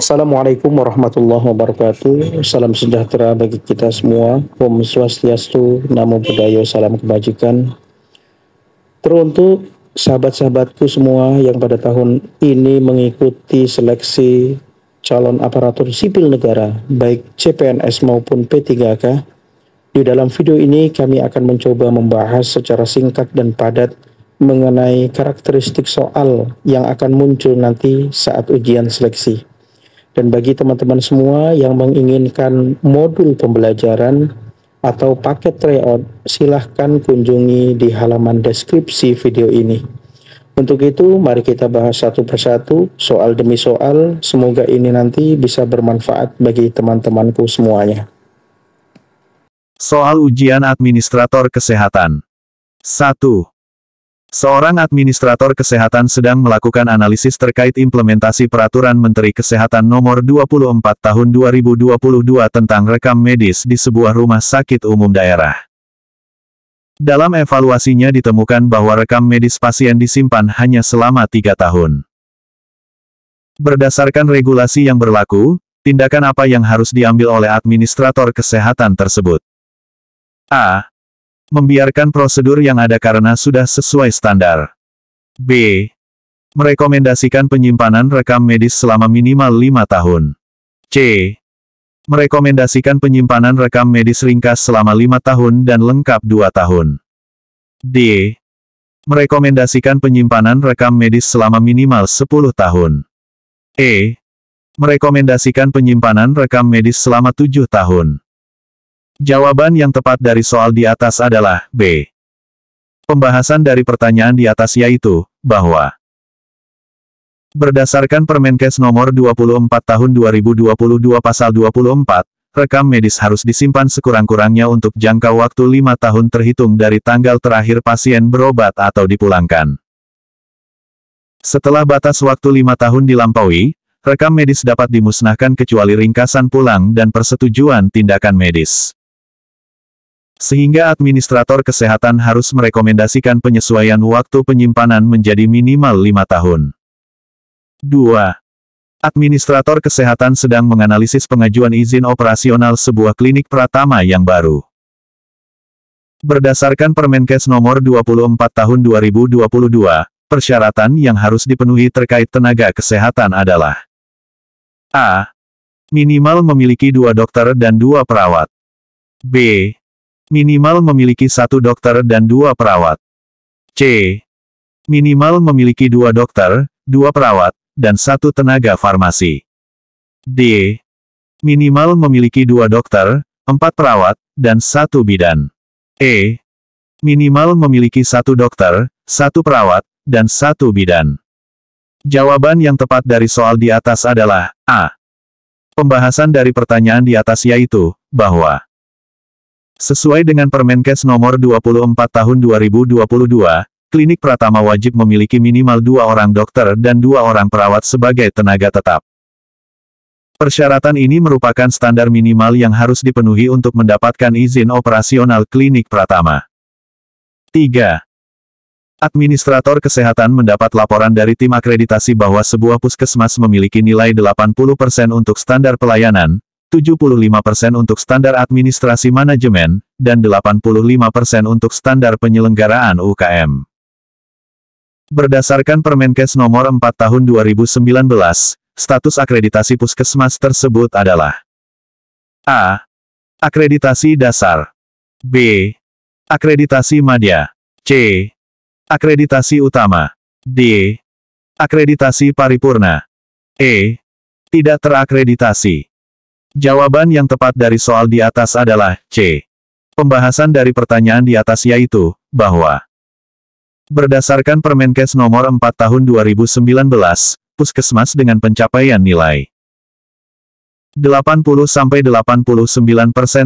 Assalamualaikum warahmatullahi wabarakatuh. Salam sejahtera bagi kita semua. Om Swastiastu, Namo Buddhaya, salam kebajikan. Teruntuk sahabat-sahabatku semua yang pada tahun ini mengikuti seleksi calon aparatur sipil negara, baik CPNS maupun P3K. Di dalam video ini kami akan mencoba membahas secara singkat dan padat mengenai karakteristik soal yang akan muncul nanti saat ujian seleksi. Dan bagi teman-teman semua yang menginginkan modul pembelajaran atau paket tryout, silahkan kunjungi di halaman deskripsi video ini. Untuk itu, mari kita bahas satu persatu, soal demi soal. Semoga ini nanti bisa bermanfaat bagi teman-temanku semuanya. Soal ujian administrator kesehatan. 1. Seorang administrator kesehatan sedang melakukan analisis terkait implementasi Peraturan Menteri Kesehatan Nomor 24 Tahun 2022 tentang rekam medis di sebuah rumah sakit umum daerah. Dalam evaluasinya ditemukan bahwa rekam medis pasien disimpan hanya selama 3 tahun. Berdasarkan regulasi yang berlaku, tindakan apa yang harus diambil oleh administrator kesehatan tersebut? A. Membiarkan prosedur yang ada karena sudah sesuai standar. B. Merekomendasikan penyimpanan rekam medis selama minimal 5 tahun. C. Merekomendasikan penyimpanan rekam medis ringkas selama 5 tahun dan lengkap 2 tahun. D. Merekomendasikan penyimpanan rekam medis selama minimal 10 tahun. E. Merekomendasikan penyimpanan rekam medis selama 7 tahun. Jawaban yang tepat dari soal di atas adalah B. Pembahasan dari pertanyaan di atas yaitu, bahwa berdasarkan Permenkes Nomor 24 Tahun 2022 Pasal 24, rekam medis harus disimpan sekurang-kurangnya untuk jangka waktu 5 tahun terhitung dari tanggal terakhir pasien berobat atau dipulangkan. Setelah batas waktu 5 tahun dilampaui, rekam medis dapat dimusnahkan kecuali ringkasan pulang dan persetujuan tindakan medis. Sehingga administrator kesehatan harus merekomendasikan penyesuaian waktu penyimpanan menjadi minimal 5 tahun. 2. Administrator kesehatan sedang menganalisis pengajuan izin operasional sebuah klinik pratama yang baru. Berdasarkan Permenkes Nomor 24 Tahun 2022, persyaratan yang harus dipenuhi terkait tenaga kesehatan adalah: A. Minimal memiliki 2 dokter dan 2 perawat. B. Minimal memiliki 1 dokter dan 2 perawat. C. Minimal memiliki 2 dokter, 2 perawat, dan 1 tenaga farmasi. D. Minimal memiliki 2 dokter, 4 perawat, dan 1 bidan. E. Minimal memiliki 1 dokter, 1 perawat, dan 1 bidan. Jawaban yang tepat dari soal di atas adalah A. Pembahasan dari pertanyaan di atas yaitu, bahwa sesuai dengan Permenkes Nomor 24 Tahun 2022, klinik pratama wajib memiliki minimal 2 orang dokter dan 2 orang perawat sebagai tenaga tetap. Persyaratan ini merupakan standar minimal yang harus dipenuhi untuk mendapatkan izin operasional klinik pratama. 3. Administrator kesehatan mendapat laporan dari tim akreditasi bahwa sebuah puskesmas memiliki nilai 80% untuk standar pelayanan, 75% untuk standar administrasi manajemen, dan 85% untuk standar penyelenggaraan UKM. Berdasarkan Permenkes Nomor 4 Tahun 2019, status akreditasi puskesmas tersebut adalah: A. Akreditasi dasar. B. Akreditasi madya. C. Akreditasi utama. D. Akreditasi paripurna. E. Tidak terakreditasi. Jawaban yang tepat dari soal di atas adalah C. Pembahasan dari pertanyaan di atas yaitu, bahwa berdasarkan Permenkes Nomor 4 Tahun 2019, puskesmas dengan pencapaian nilai 80-89%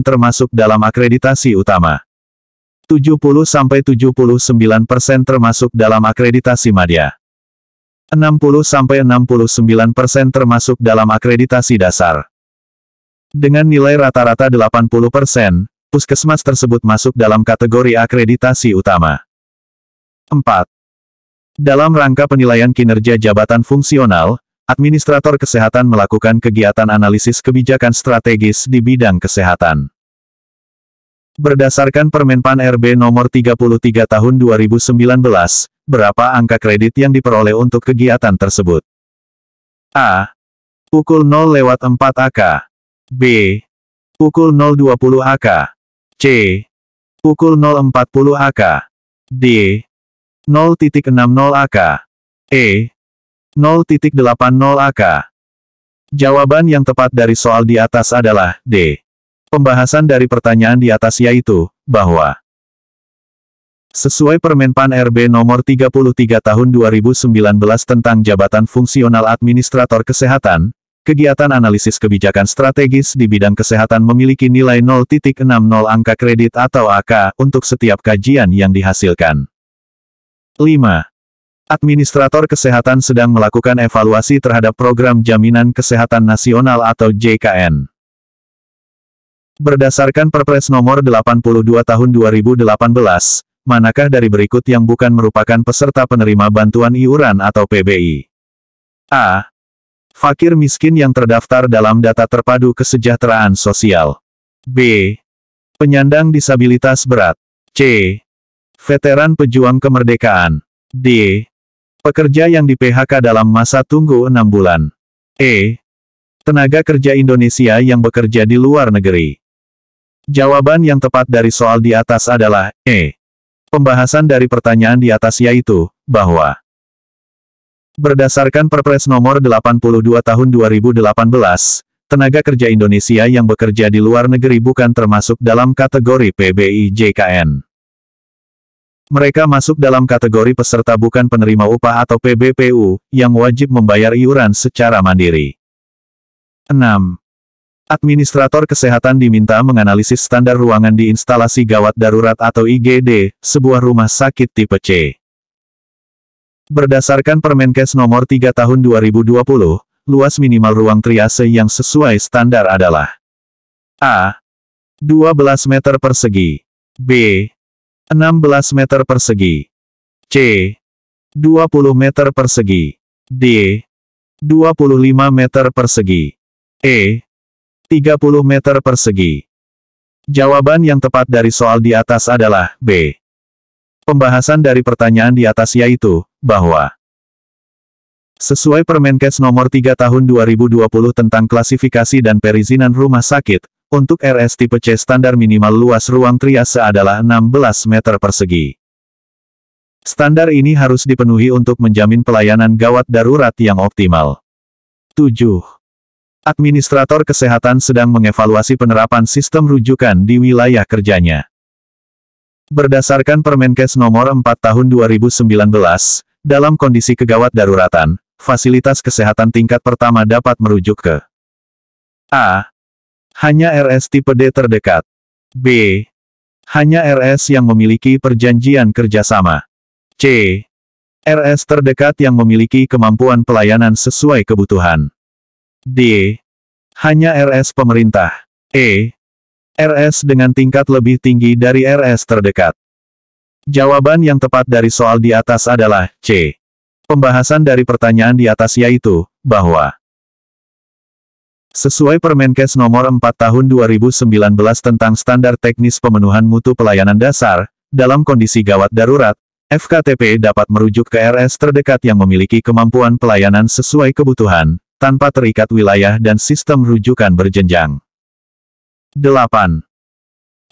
termasuk dalam akreditasi utama, 70-79% termasuk dalam akreditasi madya, 60-69% termasuk dalam akreditasi dasar. Dengan nilai rata-rata 80%, puskesmas tersebut masuk dalam kategori akreditasi utama. 4. Dalam rangka penilaian kinerja jabatan fungsional, administrator kesehatan melakukan kegiatan analisis kebijakan strategis di bidang kesehatan. Berdasarkan Permenpan RB nomor 33 tahun 2019, berapa angka kredit yang diperoleh untuk kegiatan tersebut? A. Pukul 0/4 AK. B. Pukul 0.20 AK. C. Pukul 0.40 AK. D. 0.60 AK. E. 0.80 AK. Jawaban yang tepat dari soal di atas adalah D. Pembahasan dari pertanyaan di atas yaitu, bahwa sesuai Permenpan RB nomor 33 tahun 2019 tentang jabatan fungsional administrator kesehatan, kegiatan analisis kebijakan strategis di bidang kesehatan memiliki nilai 0.60 angka kredit atau AK untuk setiap kajian yang dihasilkan. 5. Administrator kesehatan sedang melakukan evaluasi terhadap Program Jaminan Kesehatan Nasional atau JKN. Berdasarkan Perpres nomor 82 tahun 2018, manakah dari berikut yang bukan merupakan peserta penerima bantuan iuran atau PBI? A. Fakir miskin yang terdaftar dalam data terpadu kesejahteraan sosial. B. Penyandang disabilitas berat. C. Veteran pejuang kemerdekaan. D. Pekerja yang di PHK dalam masa tunggu 6 bulan. E. Tenaga kerja Indonesia yang bekerja di luar negeri. Jawaban yang tepat dari soal di atas adalah E. Pembahasan dari pertanyaan di atas yaitu, bahwa berdasarkan Perpres nomor 82 tahun 2018, tenaga kerja Indonesia yang bekerja di luar negeri bukan termasuk dalam kategori PBI JKN. Mereka masuk dalam kategori peserta bukan penerima upah atau PBPU, yang wajib membayar iuran secara mandiri. 6. Administrator kesehatan diminta menganalisis standar ruangan di instalasi gawat darurat atau IGD, sebuah rumah sakit tipe C. Berdasarkan Permenkes nomor 3 tahun 2020, luas minimal ruang triase yang sesuai standar adalah A. 12 meter persegi. B. 16 meter persegi. C. 20 meter persegi. D. 25 meter persegi. E. 30 meter persegi. Jawaban yang tepat dari soal di atas adalah B. Pembahasan dari pertanyaan di atas yaitu, bahwa sesuai Permenkes nomor 3 tahun 2020 tentang klasifikasi dan perizinan rumah sakit, untuk RS tipe C standar minimal luas ruang triase adalah 16 meter persegi. Standar ini harus dipenuhi untuk menjamin pelayanan gawat darurat yang optimal. 7. Administrator kesehatan sedang mengevaluasi penerapan sistem rujukan di wilayah kerjanya. Berdasarkan Permenkes nomor 4 tahun 2019, dalam kondisi kegawat daruratan, fasilitas kesehatan tingkat pertama dapat merujuk ke A. Hanya RS tipe D terdekat. B. Hanya RS yang memiliki perjanjian kerjasama. C. RS terdekat yang memiliki kemampuan pelayanan sesuai kebutuhan. D. Hanya RS pemerintah. E. RS dengan tingkat lebih tinggi dari RS terdekat. Jawaban yang tepat dari soal di atas adalah C. Pembahasan dari pertanyaan di atas yaitu, bahwa sesuai Permenkes nomor 4 tahun 2019 tentang standar teknis pemenuhan mutu pelayanan dasar, dalam kondisi gawat darurat, FKTP dapat merujuk ke RS terdekat yang memiliki kemampuan pelayanan sesuai kebutuhan, tanpa terikat wilayah dan sistem rujukan berjenjang. 8.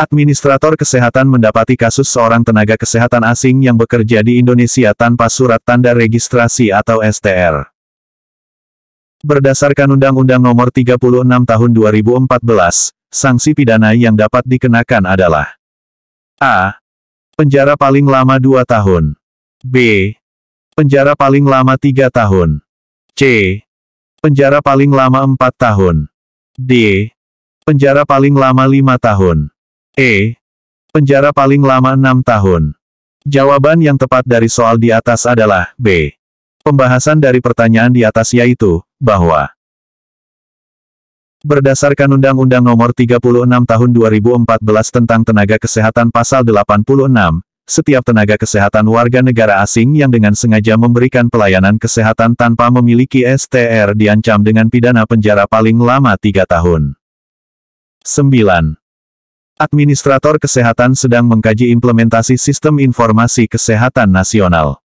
Administrator kesehatan mendapati kasus seorang tenaga kesehatan asing yang bekerja di Indonesia tanpa surat tanda registrasi atau STR. Berdasarkan Undang-Undang Nomor 36 Tahun 2014, sanksi pidana yang dapat dikenakan adalah A. Penjara paling lama 2 tahun. B. Penjara paling lama 3 tahun. C. Penjara paling lama 4 tahun. D. Penjara paling lama 5 tahun. E. Penjara paling lama 6 tahun. Jawaban yang tepat dari soal di atas adalah B. Pembahasan dari pertanyaan di atas yaitu, bahwa berdasarkan Undang-Undang Nomor 36 Tahun 2014 tentang Tenaga Kesehatan Pasal 86, setiap tenaga kesehatan warga negara asing yang dengan sengaja memberikan pelayanan kesehatan tanpa memiliki STR diancam dengan pidana penjara paling lama 3 tahun. 9. Administrator kesehatan sedang mengkaji implementasi Sistem Informasi Kesehatan Nasional.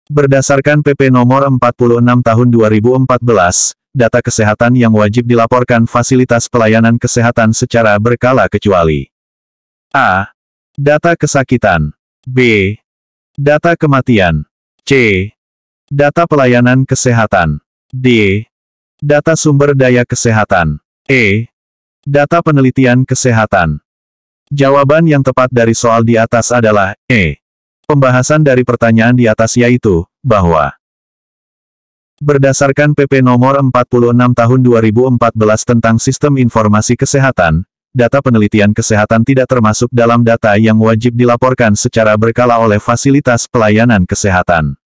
Berdasarkan PP Nomor 46 Tahun 2014, data kesehatan yang wajib dilaporkan fasilitas pelayanan kesehatan secara berkala kecuali A. Data kesakitan. B. Data kematian. C. Data pelayanan kesehatan. D. Data sumber daya kesehatan. E. Data penelitian kesehatan. Jawaban yang tepat dari soal di atas adalah E. Pembahasan dari pertanyaan di atas yaitu, bahwa berdasarkan PP Nomor 46 Tahun 2014 tentang Sistem Informasi Kesehatan, data penelitian kesehatan tidak termasuk dalam data yang wajib dilaporkan secara berkala oleh fasilitas pelayanan kesehatan.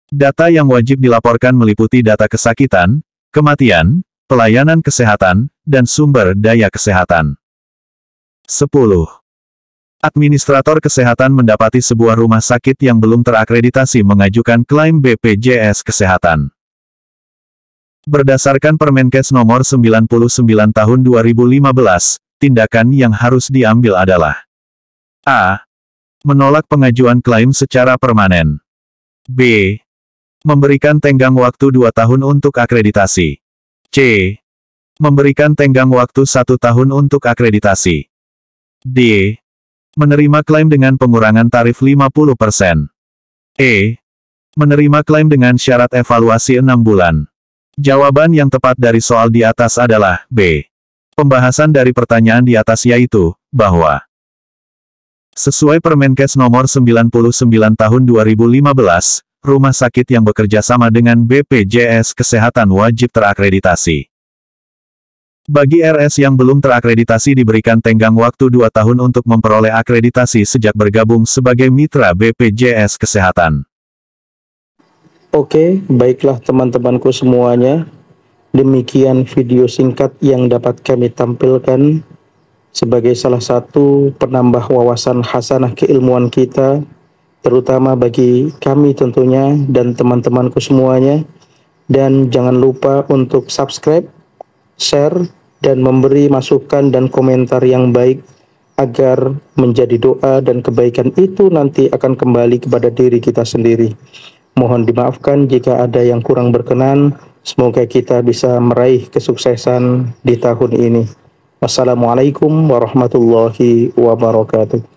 Data yang wajib dilaporkan meliputi data kesakitan, kematian, pelayanan kesehatan, dan sumber daya kesehatan. 10. Administrator kesehatan mendapati sebuah rumah sakit yang belum terakreditasi mengajukan klaim BPJS Kesehatan. Berdasarkan Permenkes Nomor 99 Tahun 2015, tindakan yang harus diambil adalah A. Menolak pengajuan klaim secara permanen. B. Memberikan tenggang waktu 2 tahun untuk akreditasi. C. Memberikan tenggang waktu 1 tahun untuk akreditasi. D. Menerima klaim dengan pengurangan tarif 50%. E. Menerima klaim dengan syarat evaluasi 6 bulan. Jawaban yang tepat dari soal di atas adalah B. Pembahasan dari pertanyaan di atas yaitu, bahwa sesuai Permenkes Nomor 99 Tahun 2015, rumah sakit yang bekerja sama dengan BPJS Kesehatan wajib terakreditasi. Bagi RS yang belum terakreditasi diberikan tenggang waktu 2 tahun untuk memperoleh akreditasi sejak bergabung sebagai mitra BPJS Kesehatan. Oke, baiklah teman-temanku semuanya. Demikian video singkat yang dapat kami tampilkan sebagai salah satu penambah wawasan hasanah keilmuan kita, terutama bagi kami tentunya dan teman-temanku semuanya. Dan jangan lupa untuk subscribe, share, dan memberi masukan dan komentar yang baik agar menjadi doa dan kebaikan itu nanti akan kembali kepada diri kita sendiri. Mohon dimaafkan jika ada yang kurang berkenan. Semoga kita bisa meraih kesuksesan di tahun ini. Wassalamualaikum warahmatullahi wabarakatuh.